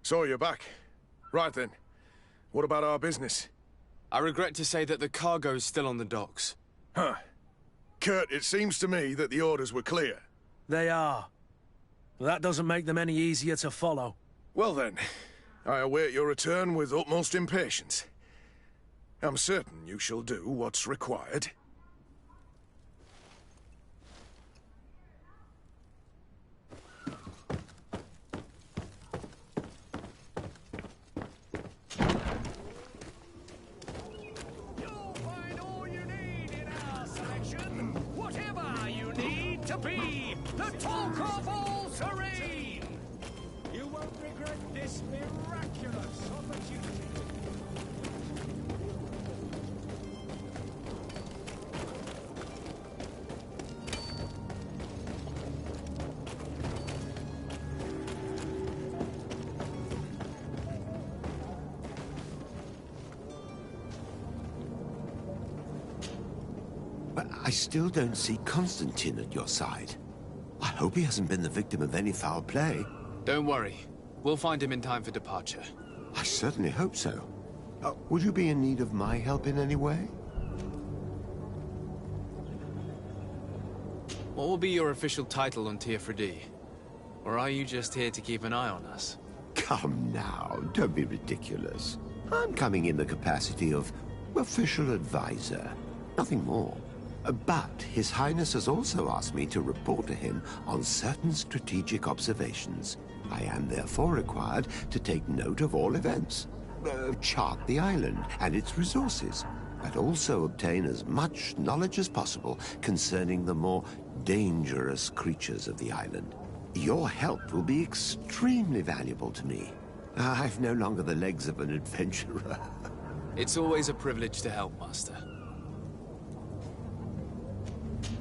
So you're back. Right then. What about our business? I regret to say that the cargo's still on the docks. Huh. Kurt, it seems to me that the orders were clear. They are. But that doesn't make them any easier to follow. Well then, I await your return with utmost impatience. I'm certain you shall do what's required. Be the talk of all terrain! You won't regret this miraculous opportunity. But I still don't see Constantine at your side. I hope he hasn't been the victim of any foul play. Don't worry. We'll find him in time for departure. I certainly hope so. Would you be in need of my help in any way? What will be your official title on Tier Or are you just here to keep an eye on us? Come now, don't be ridiculous. I'm coming in the capacity of official advisor, nothing more. But His Highness has also asked me to report to him on certain strategic observations. I am therefore required to take note of all events, chart the island and its resources, but also obtain as much knowledge as possible concerning the more dangerous creatures of the island. Your help will be extremely valuable to me. I've no longer the legs of an adventurer. It's always a privilege to help, Master.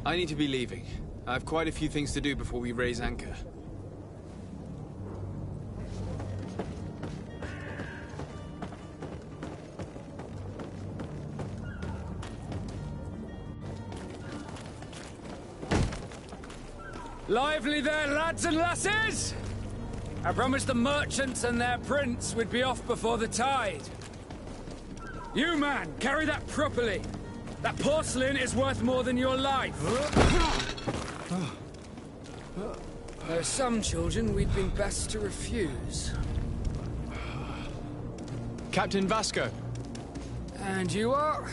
I need to be leaving. I have quite a few things to do before we raise anchor. Lively there, lads and lasses! I promised the merchants and their prince we'd be off before the tide. You, man, carry that properly. That porcelain is worth more than your life. There are some children we'd been best to refuse. Captain Vasco. And you are?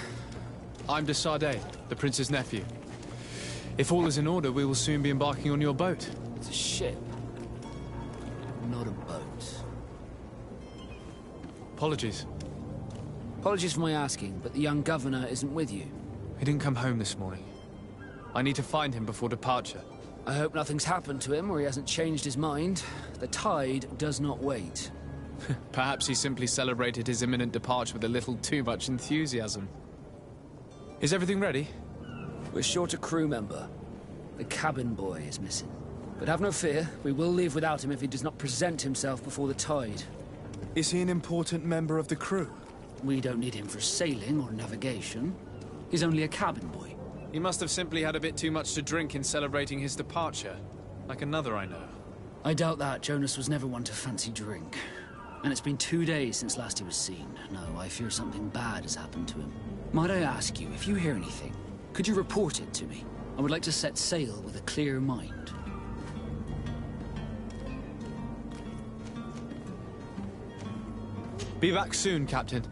I'm de Sardet, the prince's nephew. If all is in order, we will soon be embarking on your boat. It's a ship, not a boat. Apologies. Apologies for my asking, but the young governor isn't with you. He didn't come home this morning. I need to find him before departure. I hope nothing's happened to him or he hasn't changed his mind. The tide does not wait. Perhaps he simply celebrated his imminent departure with a little too much enthusiasm. Is everything ready? We're short a crew member. The cabin boy is missing. But have no fear, we will leave without him if he does not present himself before the tide. Is he an important member of the crew? We don't need him for sailing or navigation. He's only a cabin boy. He must have simply had a bit too much to drink in celebrating his departure. Like another I know. I doubt that. Jonas was never one to fancy drink. And it's been 2 days since last he was seen. No, I fear something bad has happened to him. Might I ask you, if you hear anything, could you report it to me? I would like to set sail with a clear mind. Be back soon, Captain.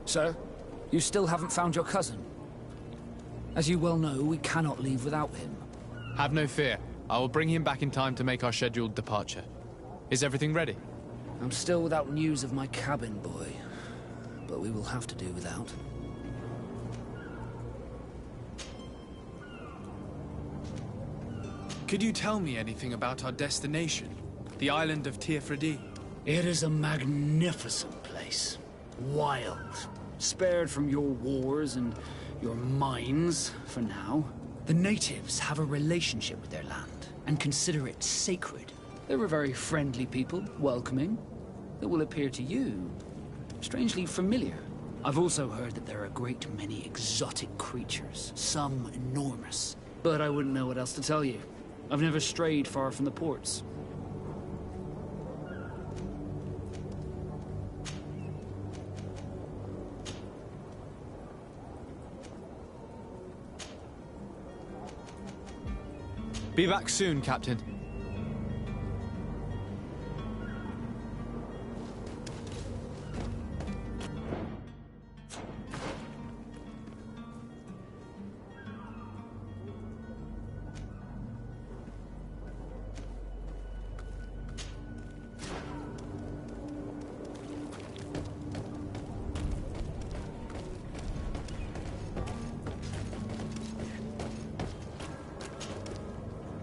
Sir? You still haven't found your cousin? As you well know, we cannot leave without him. Have no fear. I will bring him back in time to make our scheduled departure. Is everything ready? I'm still without news of my cabin boy, but we will have to do without. Could you tell me anything about our destination? The island of pt2? It is a magnificent place. Wild. Spared from your wars and your mines, for now. The natives have a relationship with their land, and consider it sacred. They're a very friendly people, welcoming, that will appear to you strangely familiar. I've also heard that there are a great many exotic creatures, some enormous. But I wouldn't know what else to tell you. I've never strayed far from the ports. Be back soon, Captain.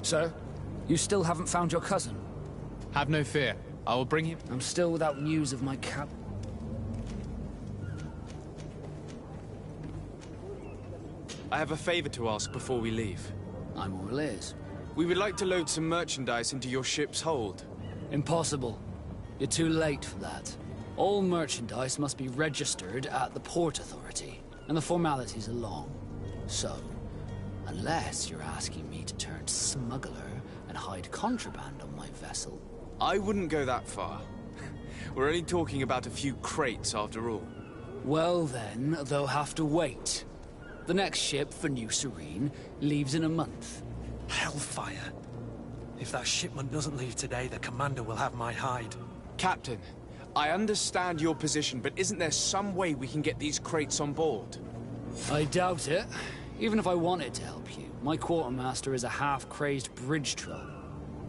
Sir, you still haven't found your cousin? Have no fear. I will bring him... I'm still without news of my cap... I have a favor to ask before we leave. I'm all ears. We would like to load some merchandise into your ship's hold. Impossible. You're too late for that. All merchandise must be registered at the Port Authority, and the formalities are long. So, unless you're asking me to turn smuggler and hide contraband on my vessel. I wouldn't go that far. We're only talking about a few crates after all. Well then, they'll have to wait. The next ship for New Serene leaves in a month. Hellfire. If that shipment doesn't leave today, the commander will have my hide. Captain, I understand your position, but isn't there some way we can get these crates on board? I doubt it. Even if I wanted to help you, my quartermaster is a half-crazed bridge troll.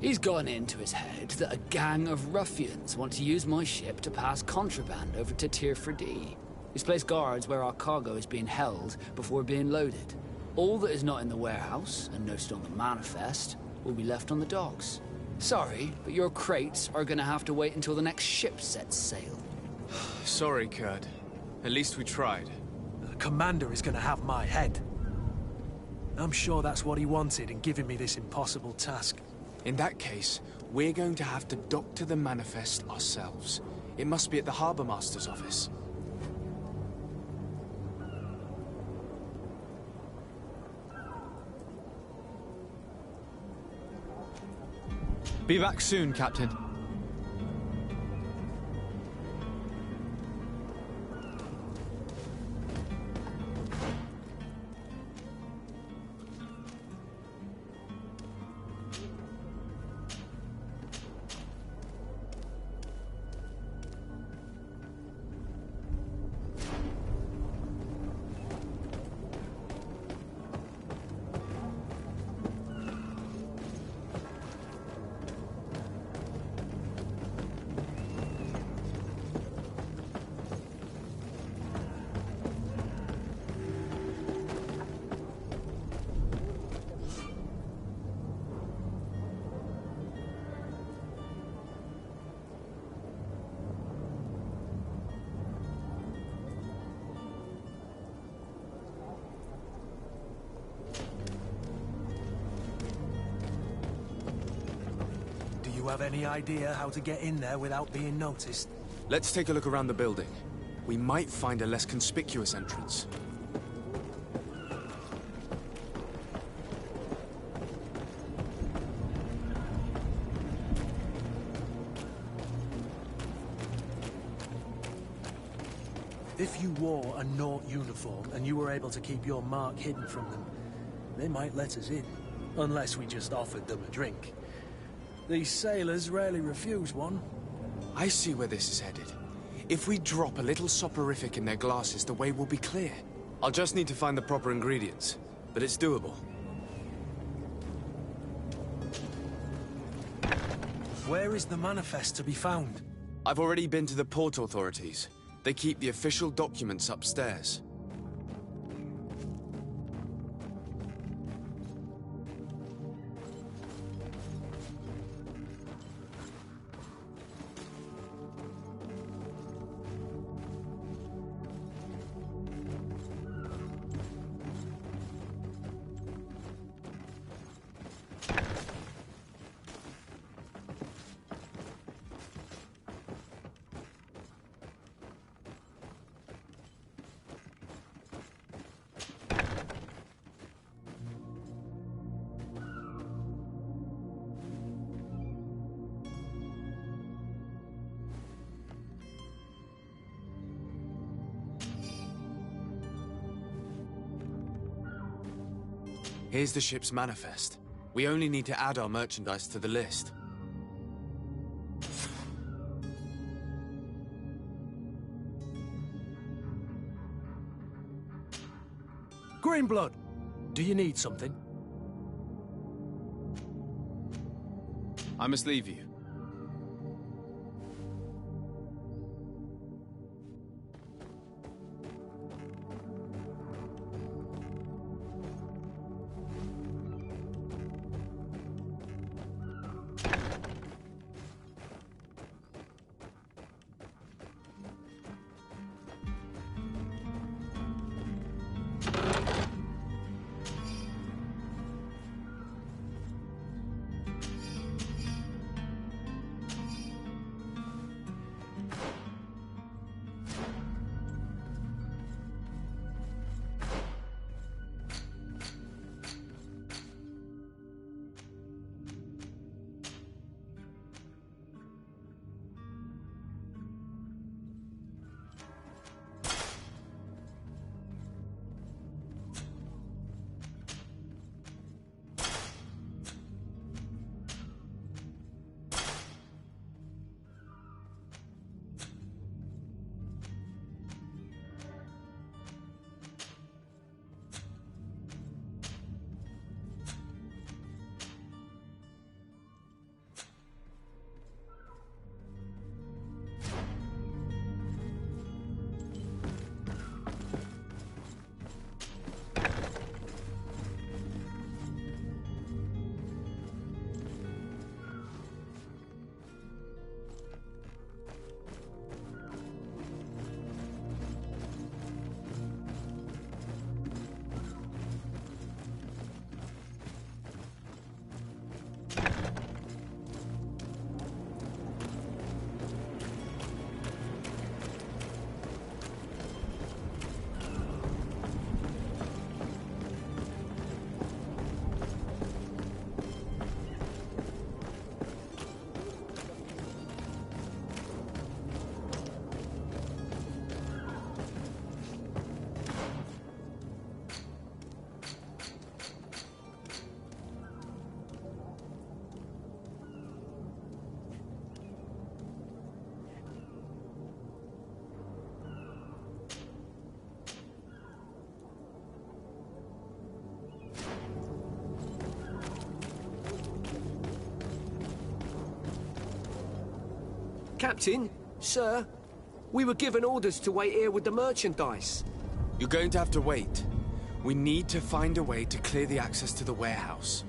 He's gotten into his head that a gang of ruffians want to use my ship to pass contraband over to Tier 4D. He's placed guards where our cargo is being held before being loaded. All that is not in the warehouse, and noted on the manifest, will be left on the docks. Sorry, but your crates are gonna have to wait until the next ship sets sail. Sorry, Kurt. At least we tried. The commander is gonna have my head. I'm sure that's what he wanted in giving me this impossible task. In that case, we're going to have to doctor the manifest ourselves. It must be at the Harbour Master's office. Be back soon, Captain. Do you have any idea how to get in there without being noticed? Let's take a look around the building. We might find a less conspicuous entrance. If you wore a Naut uniform and you were able to keep your mark hidden from them, they might let us in. Unless we just offered them a drink. These sailors rarely refuse one. I see where this is headed. If we drop a little soporific in their glasses, the way will be clear. I'll just need to find the proper ingredients, but it's doable. Where is the manifest to be found? I've already been to the port authorities. They keep the official documents upstairs. Here's the ship's manifest. We only need to add our merchandise to the list. Greenblood, do you need something? I must leave you. Captain, sir, we were given orders to wait here with the merchandise. You're going to have to wait. We need to find a way to clear the access to the warehouse.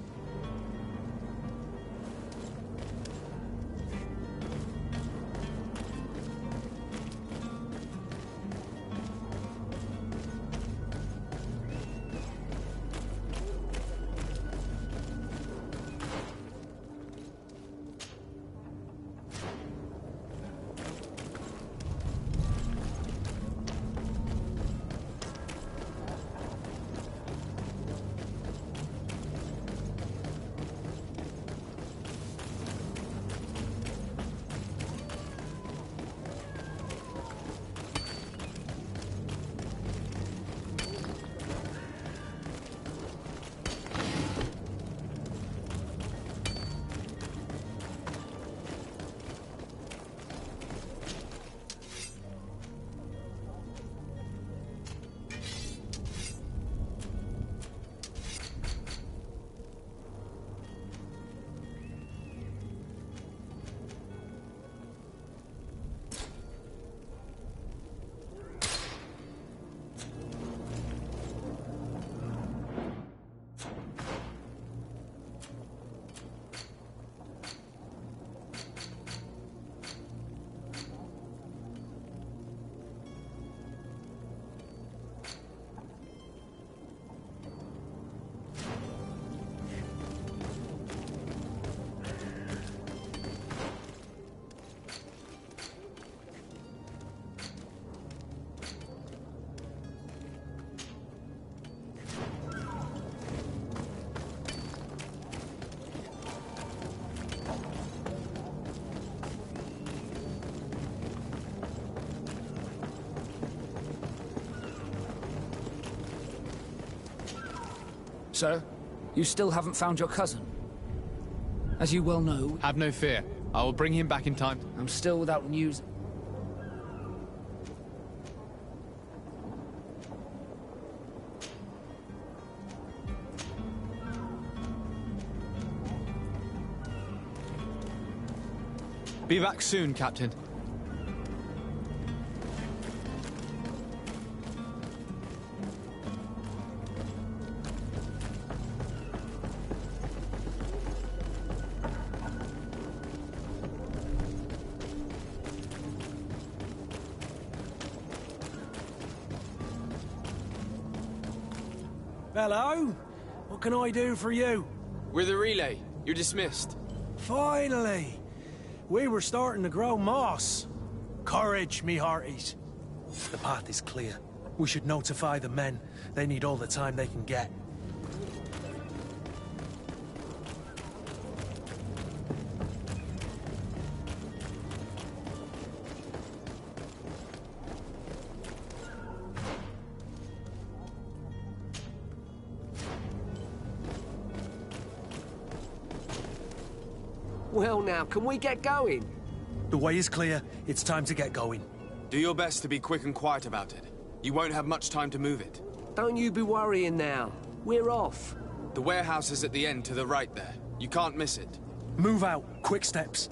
Sir, you still haven't found your cousin. As you well know, Have no fear. I will bring him back in time. I'm still without news. Be back soon, Captain. Hello? What can I do for you? We're the relay. You're dismissed. Finally! We were starting to grow moss. Courage, me hearties. The path is clear. We should notify the men. They need all the time they can get. Well now, can we get going? The way is clear. It's time to get going. Do your best to be quick and quiet about it. You won't have much time to move it. Don't you be worrying now. We're off. The warehouse is at the end to the right there. You can't miss it. Move out. Quick steps.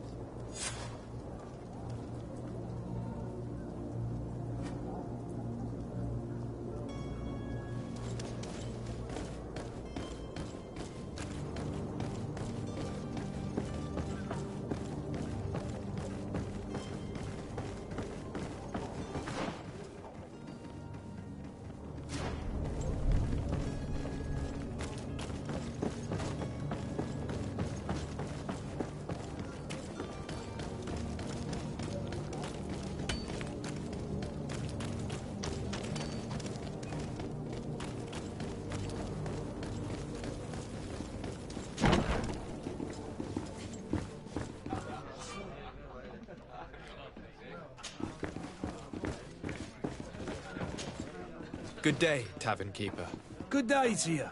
Good day, tavern keeper. Good day to you.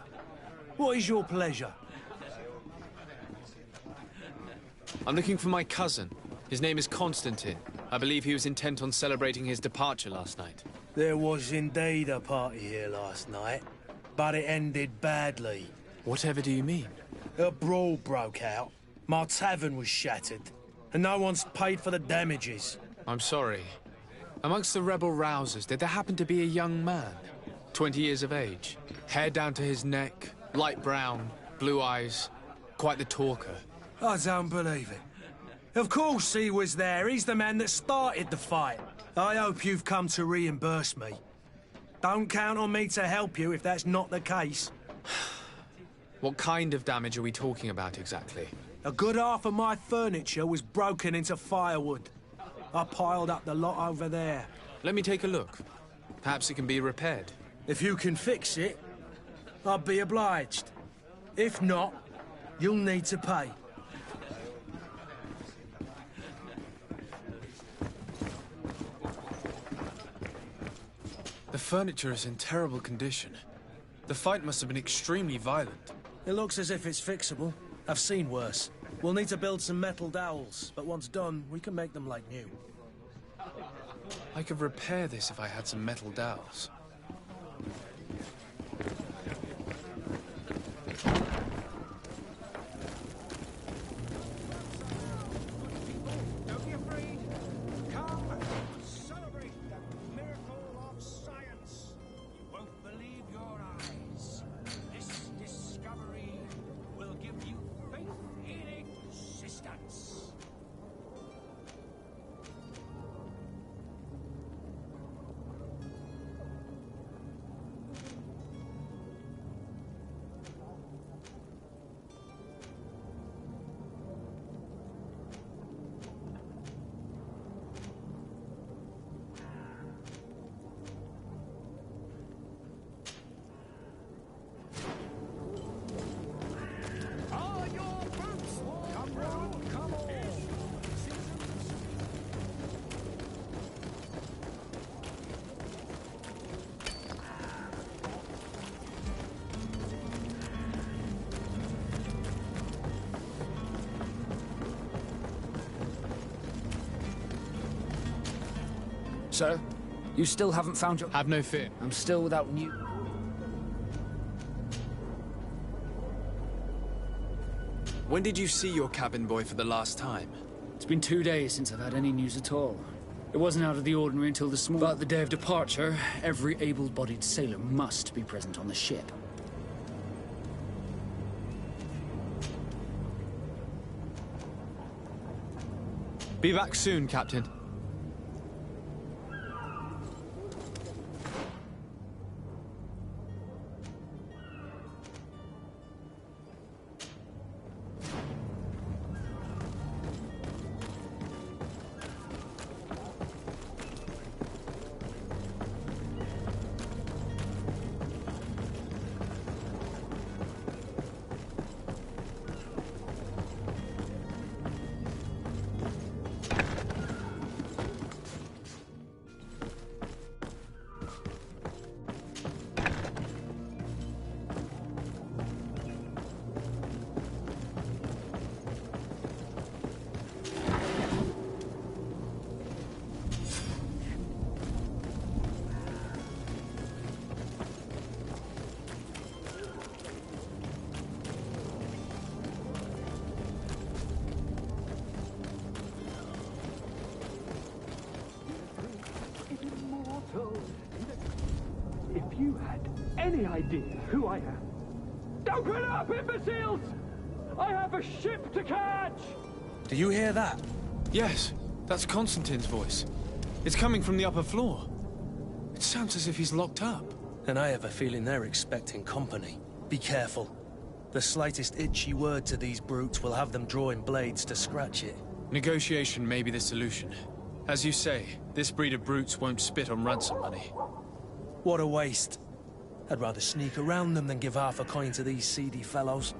What is your pleasure? I'm looking for my cousin. His name is Constantine. I believe he was intent on celebrating his departure last night. There was indeed a party here last night, but it ended badly. Whatever do you mean? A brawl broke out. My tavern was shattered, and no one's paid for the damages. I'm sorry. Amongst the rebel rousers, did there happen to be a young man? 20 years of age. Hair down to his neck, light brown, blue eyes. Quite the talker. I don't believe it. Of course he was there. He's the man that started the fight. I hope you've come to reimburse me. Don't count on me to help you if that's not the case. What kind of damage are we talking about exactly? A good half of my furniture was broken into firewood. I piled up the lot over there. Let me take a look. Perhaps it can be repaired. If you can fix it, I'll be obliged. If not, you'll need to pay. The furniture is in terrible condition. The fight must have been extremely violent. It looks as if it's fixable. I've seen worse. We'll need to build some metal dowels, but once done, we can make them like new. I could repair this if I had some metal dowels. Don't be afraid. Come and celebrate the miracle of science. You won't believe your eyes. This discovery will give you faith in existence. Sir, you still haven't found your... Have no fear. I'm still without new... When did you see your cabin boy for the last time? It's been 2 days since I've had any news at all. It wasn't out of the ordinary until this morning. But the day of departure, every able-bodied sailor must be present on the ship. Be back soon, Captain. If you had any idea who I am... Open up, imbeciles! I have a ship to catch! Do you hear that? Yes, that's Constantine's voice. It's coming from the upper floor. It sounds as if he's locked up. And I have a feeling they're expecting company. Be careful. The slightest itchy word to these brutes will have them drawing blades to scratch it. Negotiation may be the solution. As you say, this breed of brutes won't spit on ransom money. What a waste. I'd rather sneak around them than give half a coin to these seedy fellows.